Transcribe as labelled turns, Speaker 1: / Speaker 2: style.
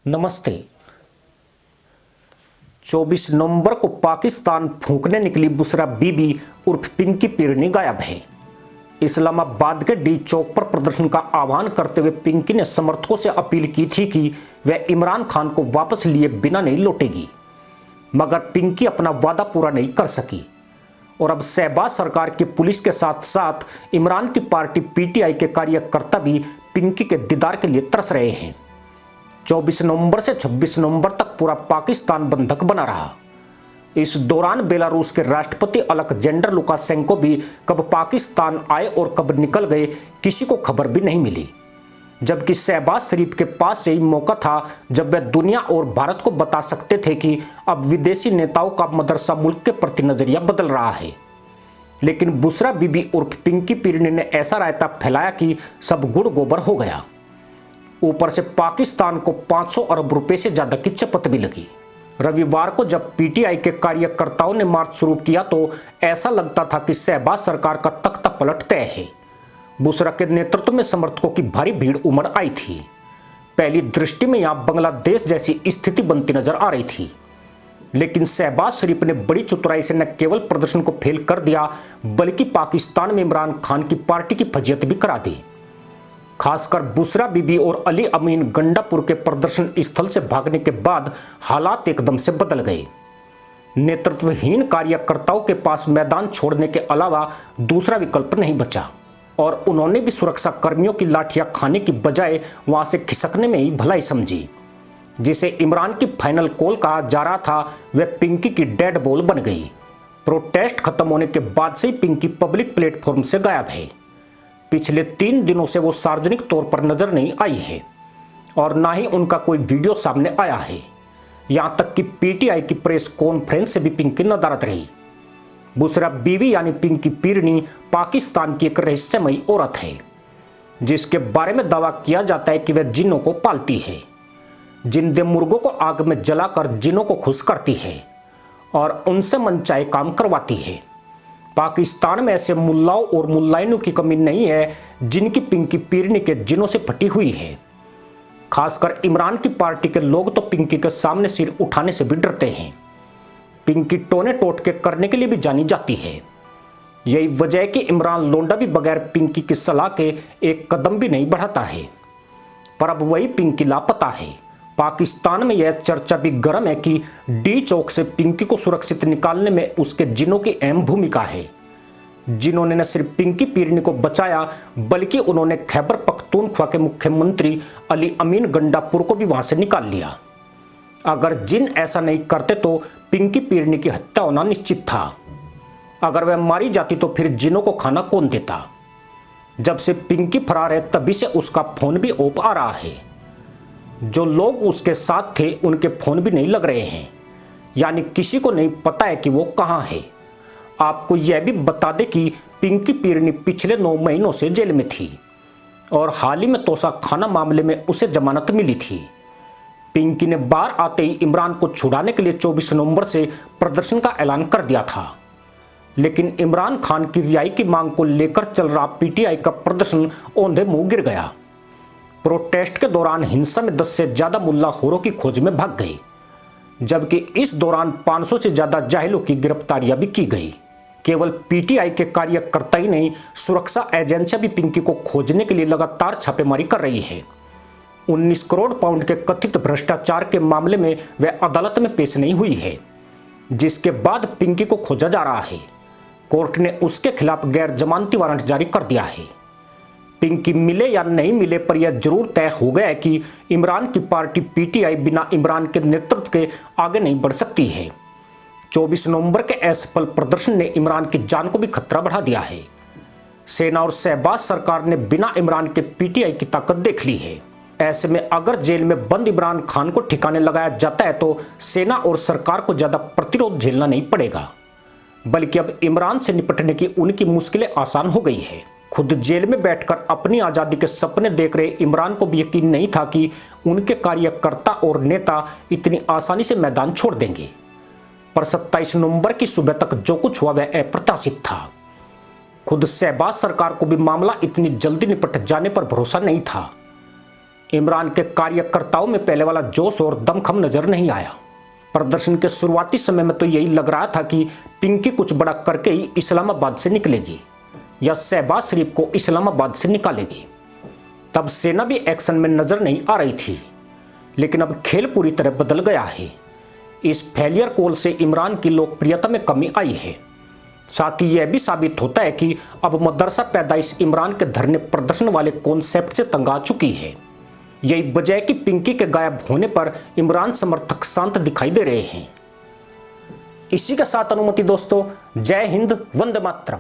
Speaker 1: नमस्ते। 24 नवंबर को पाकिस्तान फूंकने निकली बुशरा बीबी उर्फ पिंकी पीरनी गायब है। इस्लामाबाद के डी चौक पर प्रदर्शन का आह्वान करते हुए पिंकी ने समर्थकों से अपील की थी कि वह इमरान खान को वापस लिए बिना नहीं लौटेगी, मगर पिंकी अपना वादा पूरा नहीं कर सकी और अब शहबाज सरकार की पुलिस के साथ साथ इमरान की पार्टी पीटीआई के कार्यकर्ता भी पिंकी के दीदार के लिए तरस रहे हैं। 24 नवंबर से 26 नवंबर तक पूरा पाकिस्तान बंधक बना रहा। इस दौरान बेलारूस के राष्ट्रपति अलेक्जेंडर लुकाशेंको भी कब पाकिस्तान आए और कब निकल गए किसी को खबर भी नहीं मिली, जबकि शहबाज शरीफ के पास यही मौका था जब वह दुनिया और भारत को बता सकते थे कि अब विदेशी नेताओं का मदरसा मुल्क के प्रति नजरिया बदल रहा है। लेकिन बुशरा बीबी उर्फ पिंकी पीरनी ने ऐसा रायता फैलाया कि सब गुड़ गोबर हो गया। ऊपर से पाकिस्तान को 500 अरब रुपए से ज्यादा की चपत भी लगी। रविवार को जब पीटीआई के कार्यकर्ताओं ने मार्च शुरू किया तो ऐसा लगता था कि शहबाज सरकार का तख्ता पलट तय है। बुशरा के नेतृत्व में समर्थकों की भारी भीड़ उमड़ आई थी। पहली दृष्टि में यहां बांग्लादेश जैसी स्थिति बनती नजर आ रही थी, लेकिन शहबाज शरीफ ने बड़ी चतुराई से न केवल प्रदर्शन को फेल कर दिया बल्कि पाकिस्तान में इमरान खान की पार्टी की फजीहत भी करा दी। खासकर बुशरा बीबी और अली अमीन गंडापुर के प्रदर्शन स्थल से भागने के बाद हालात एकदम से बदल गए। नेतृत्वहीन कार्यकर्ताओं के पास मैदान छोड़ने के अलावा दूसरा विकल्प नहीं बचा और उन्होंने भी सुरक्षा कर्मियों की लाठियां खाने की बजाय वहां से खिसकने में ही भलाई समझी। जिसे इमरान की फाइनल कॉल कहा जा रहा था वह पिंकी की डेड बॉल बन गई। प्रोटेस्ट खत्म होने के बाद से ही पिंकी पब्लिक प्लेटफॉर्म से गायब है। पिछले 3 दिनों से वो सार्वजनिक तौर पर नजर नहीं आई है और ना ही उनका कोई वीडियो सामने आया है। यहां तक कि पीटीआई की प्रेस कॉन्फ्रेंस से भी पिंकी नदारद रही। बुशरा बीवी यानी पिंकी पीरनी पाकिस्तान की एक रहस्यमयी औरत है जिसके बारे में दावा किया जाता है कि वह जिन्नों को पालती है, जिंदे मुर्गों को आग में जलाकर जिन्नों को खुश करती है और उनसे मनचाहे काम करवाती है। पाकिस्तान में ऐसे मुल्लाओं और मुल्लाइनों की कमी नहीं है जिनकी पिंकी पीरनी के जिनों से फटी हुई है। खासकर इमरान की पार्टी के लोग तो पिंकी के सामने सिर उठाने से भी डरते हैं। पिंकी टोने टोटके करने के लिए भी जानी जाती है। यही वजह है कि इमरान लोंडा भी बगैर पिंकी की सलाह के एक कदम भी नहीं बढ़ाता है। पर अब वही पिंकी लापता है। पाकिस्तान में यह चर्चा भी गर्म है कि डी चौक से पिंकी को सुरक्षित निकालने में उसके जिनों की अहम भूमिका है, जिन्होंने न सिर्फ पिंकी पीरनी को बचाया बल्कि उन्होंने खैबर पख्तूनख्वा के मुख्यमंत्री अली अमीन गंडापुर को भी वहां से निकाल लिया। अगर जिन ऐसा नहीं करते तो पिंकी पीरनी की हत्या होना निश्चित था। अगर वह मारी जाती तो फिर जिनों को खाना कौन देता। जब से पिंकी फरार है तभी से उसका फोन भी ऑफ आ रहा है। जो लोग उसके साथ थे उनके फोन भी नहीं लग रहे हैं, यानी किसी को नहीं पता है कि वो कहां है। आपको यह भी बता दें कि पिंकी पीरनी पिछले 9 महीनों से जेल में थी और हाल ही में तोशा खाना मामले में उसे जमानत मिली थी। पिंकी ने बाहर आते ही इमरान को छुड़ाने के लिए 24 नवंबर से प्रदर्शन का ऐलान कर दिया था, लेकिन इमरान खान की रिहाई की मांग को लेकर चल रहा पीटीआई का प्रदर्शन औंधे मुंह गिर गया। प्रोटेस्ट के दौरान हिंसा में 10 से ज्यादा मुल्लाखोरों की खोज में भाग गए, जबकि इस दौरान 500 से ज्यादा जाहिलों की गिरफ्तारियां भी की गई। केवल पीटीआई के कार्यकर्ता ही नहीं, सुरक्षा एजेंसियां भी पिंकी को खोजने के लिए लगातार छापेमारी कर रही है। 19 करोड़ पाउंड के कथित भ्रष्टाचार के मामले में वह अदालत में पेश नहीं हुई है, जिसके बाद पिंकी को खोजा जा रहा है। कोर्ट ने उसके खिलाफ गैर जमानती वारंट जारी कर दिया है। पिंकी मिले या नहीं मिले पर यह जरूर तय हो गया है कि इमरान की पार्टी पीटीआई बिना इमरान के नेतृत्व के आगे नहीं बढ़ सकती है। 24 नवंबर के असफल प्रदर्शन ने इमरान की जान को भी खतरा बढ़ा दिया है। सेना और शहबाज सरकार ने बिना इमरान के पीटीआई की ताकत देख ली है। ऐसे में अगर जेल में बंद इमरान खान को ठिकाने लगाया जाता है तो सेना और सरकार को ज्यादा प्रतिरोध झेलना नहीं पड़ेगा, बल्कि अब इमरान से निपटने की उनकी मुश्किलें आसान हो गई है। खुद जेल में बैठकर अपनी आजादी के सपने देख रहे इमरान को भी यकीन नहीं था कि उनके कार्यकर्ता और नेता इतनी आसानी से मैदान छोड़ देंगे। पर 27 नवंबर की सुबह तक जो कुछ हुआ वह अप्रत्याशित था। खुद शहबाज सरकार को भी मामला इतनी जल्दी निपट जाने पर भरोसा नहीं था। इमरान के कार्यकर्ताओं में पहले वाला जोश और दमखम नजर नहीं आया। प्रदर्शन के शुरुआती समय में तो यही लग रहा था कि पिंकी कुछ बड़ा करके ही इस्लामाबाद से निकलेगी या शहबाज शरीफ को इस्लामाबाद से निकालेगी। तब सेना भी एक्शन में नजर नहीं आ रही थी, लेकिन अब खेल पूरी तरह बदल गया है। इस फेलियर कॉल से इमरान की लोकप्रियता में कमी आई है। साथ ही यह भी साबित होता है कि अब मदरसा पैदाइश इमरान के धरने प्रदर्शन वाले कॉन्सेप्ट से तंग आ चुकी है। यही वजह है कि पिंकी के गायब होने पर इमरान समर्थक शांत दिखाई दे रहे हैं। इसी के साथ अनुमति दोस्तों, जय हिंद, वंदे मातरम।